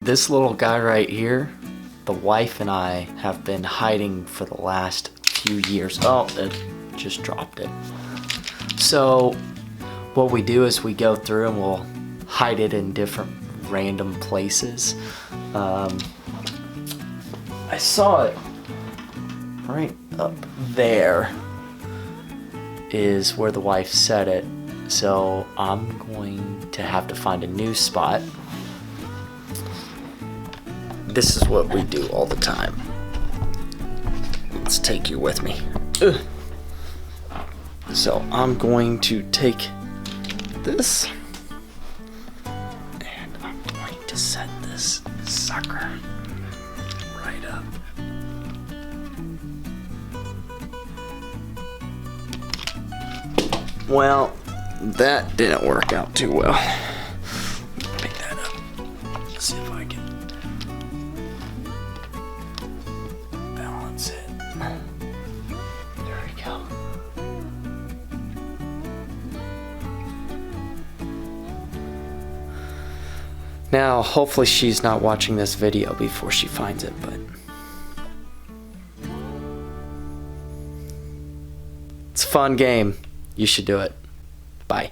This little guy right here, the wife and I have been hiding for the last few years. Oh, it just dropped it. So what we do is we go through and we'll hide it in different random places. I saw it right up there is where the wife set it. So I'm going to have to find a new spot. This is what we do all the time. Let's take you with me. Ugh. So I'm going to take this and I'm going to set this sucker right up. Well, that didn't work out too well. Pick that up. Let's see if I can balance it. There we go. Now, hopefully she's not watching this video before she finds it, but it's a fun game. You should do it. Bye.